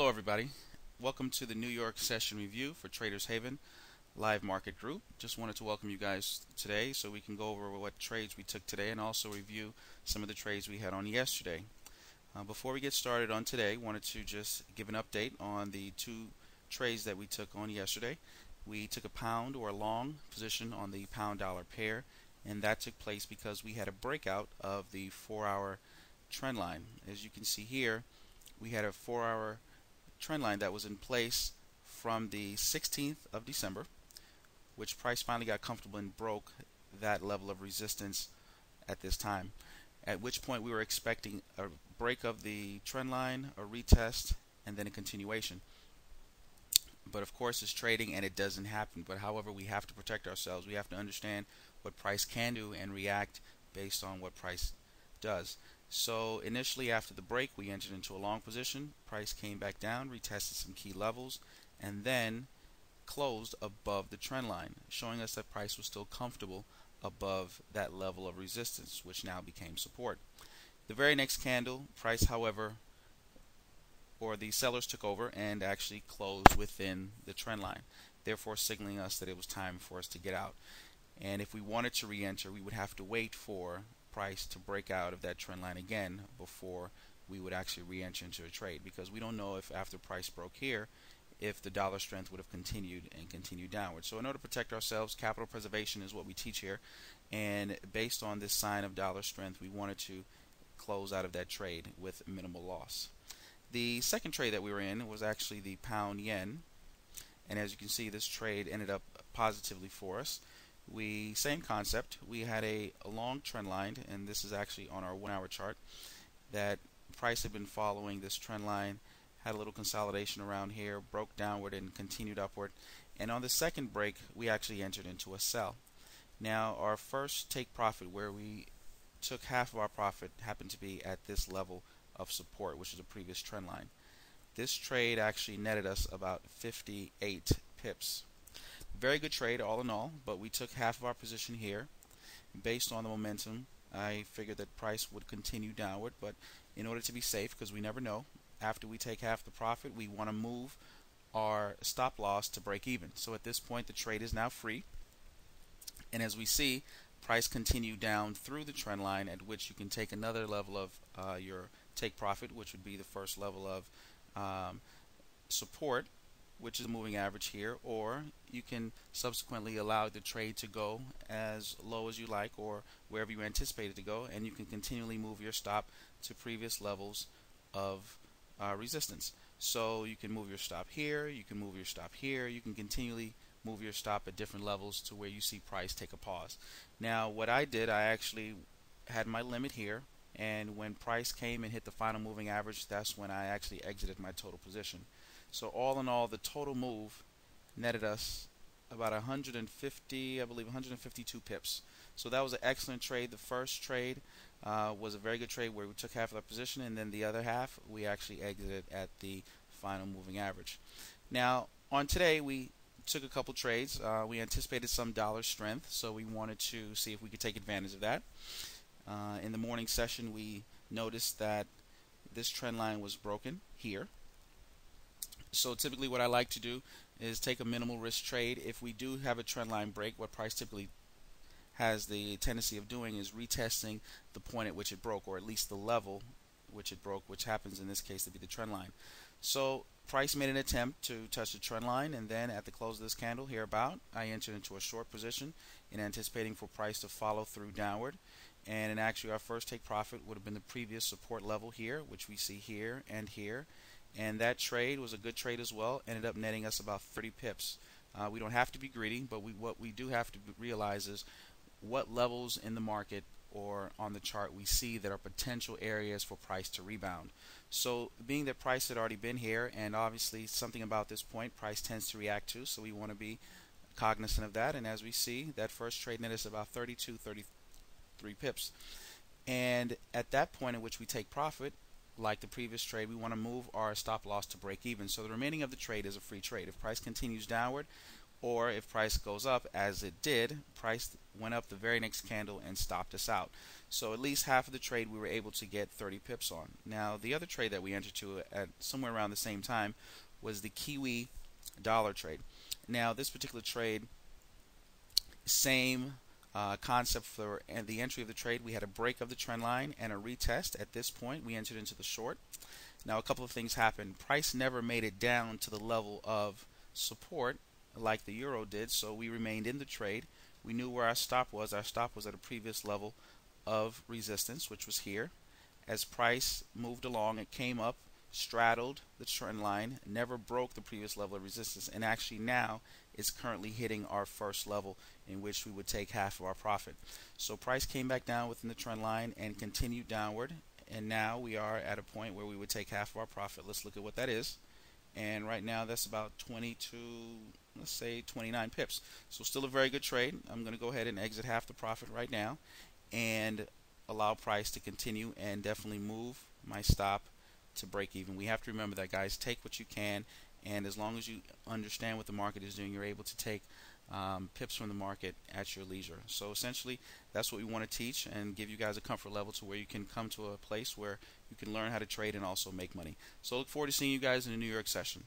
Hello everybody. Welcome to the New York session review for Traders Haven Live Market Group. Just wanted to welcome you guys today so we can go over what trades we took today and also review some of the trades we had on yesterday. Before we get started on today, wanted to just give an update on the two trades that we took on yesterday. We took a pound or a long position on the pound-dollar pair, and that took place because we had a breakout of the 4-hour trend line. As you can see here, we had a 4-hour trend line that was in place from the 16th of December, which price finally got comfortable and broke that level of resistance at this time, at which point we were expecting a break of the trend line, a retest, and then a continuation. But of course it's trading and it doesn't happen. But however, we have to protect ourselves. We have to understand what price can do and react based on what price does. So initially after the break, we entered into a long position. Price came back down, retested some key levels, and then closed above the trend line, showing us that price was still comfortable above that level of resistance, which now became support. The very next candle, price, however, or the sellers took over and actually closed within the trend line, therefore signaling us that it was time for us to get out. And if we wanted to re-enter, we would have to wait for price to break out of that trend line again before we would actually re-enter into a trade, because we don't know if after price broke here if the dollar strength would have continued downward. So in order to protect ourselves, capital preservation is what we teach here, and based on this sign of dollar strength, we wanted to close out of that trade with minimal loss. The second trade that we were in was actually the pound yen, and as you can see, this trade ended up positively for us. Same concept. We had a long trend line, and this is actually on our 1-hour chart, that price had been following this trend line, had a little consolidation around here, broke downward and continued upward, and on the second break we actually entered into a sell. Now our first take profit, where we took half of our profit, happened to be at this level of support, which is a previous trend line. This trade actually netted us about 58 pips. Very good trade all in all, but we took half of our position here. Based on the momentum, I figured that price would continue downward, but in order to be safe, because we never know, after we take half the profit, we want to move our stop loss to break even. So at this point, the trade is now free, and as we see, price continued down through the trend line, at which you can take another level of your take profit, which would be the first level of support, which is a moving average here, or you can subsequently allow the trade to go as low as you like or wherever you anticipate it to go, and you can continually move your stop to previous levels of resistance. So you can move your stop here, you can move your stop here, you can continually move your stop at different levels to where you see price take a pause. Now what I did, I actually had my limit here, and when price came and hit the final moving average, that's when I actually exited my total position. So all in all, the total move netted us about 150, I believe 152 pips. So that was an excellent trade. The first trade was a very good trade where we took half of our position, and then the other half we actually exited at the final moving average. Now on today, we took a couple trades. We anticipated some dollar strength, so we wanted to see if we could take advantage of that. In the morning session, we noticed that this trend line was broken here. So typically what I like to do is take a minimal risk trade. If we do have a trend line break, what price typically has the tendency of doing is retesting the point at which it broke, or at least the level which it broke, which happens in this case to be the trend line. So price made an attempt to touch the trend line, and then at the close of this candle here about, I entered into a short position in anticipating for price to follow through downward. And actually our first take profit would have been the previous support level here, which we see here and here. And that trade was a good trade as well, ended up netting us about 30 pips. We don't have to be greedy, but what we do have to realize is what levels in the market or on the chart we see that are potential areas for price to rebound. So being that price had already been here, and obviously something about this point price tends to react to, so we want to be cognizant of that. And as we see, that first trade netted us about 32, 33 pips. And at that point in which we take profit, like the previous trade, we want to move our stop loss to break even. So the remaining of the trade is a free trade. If price continues downward, or if price goes up, as it did, price went up the very next candle and stopped us out. So at least half of the trade we were able to get 30 pips on. Now the other trade that we entered to at somewhere around the same time was the Kiwi dollar trade. Now this particular trade, same concept for the entry of the trade. We had a break of the trend line and a retest. At this point we entered into the short. Now a couple of things happened. Price never made it down to the level of support like the euro did, so we remained in the trade. We knew where our stop was. Our stop was at a previous level of resistance, which was here. As price moved along, it came up, straddled the trend line, never broke the previous level of resistance, and actually now is currently hitting our first level in which we would take half of our profit. So price came back down within the trend line and continued downward, and now we are at a point where we would take half of our profit. Let's look at what that is. And right now that's about 22, let's say 29 pips. So still a very good trade. I'm going to go ahead and exit half the profit right now and allow price to continue and definitely move my stop to break even. We have to remember that, guys. Take what you can, and as long as you understand what the market is doing, you're able to take pips from the market at your leisure. So essentially that's what we want to teach and give you guys a comfort level to where you can come to a place where you can learn how to trade and also make money. So look forward to seeing you guys in the New York session.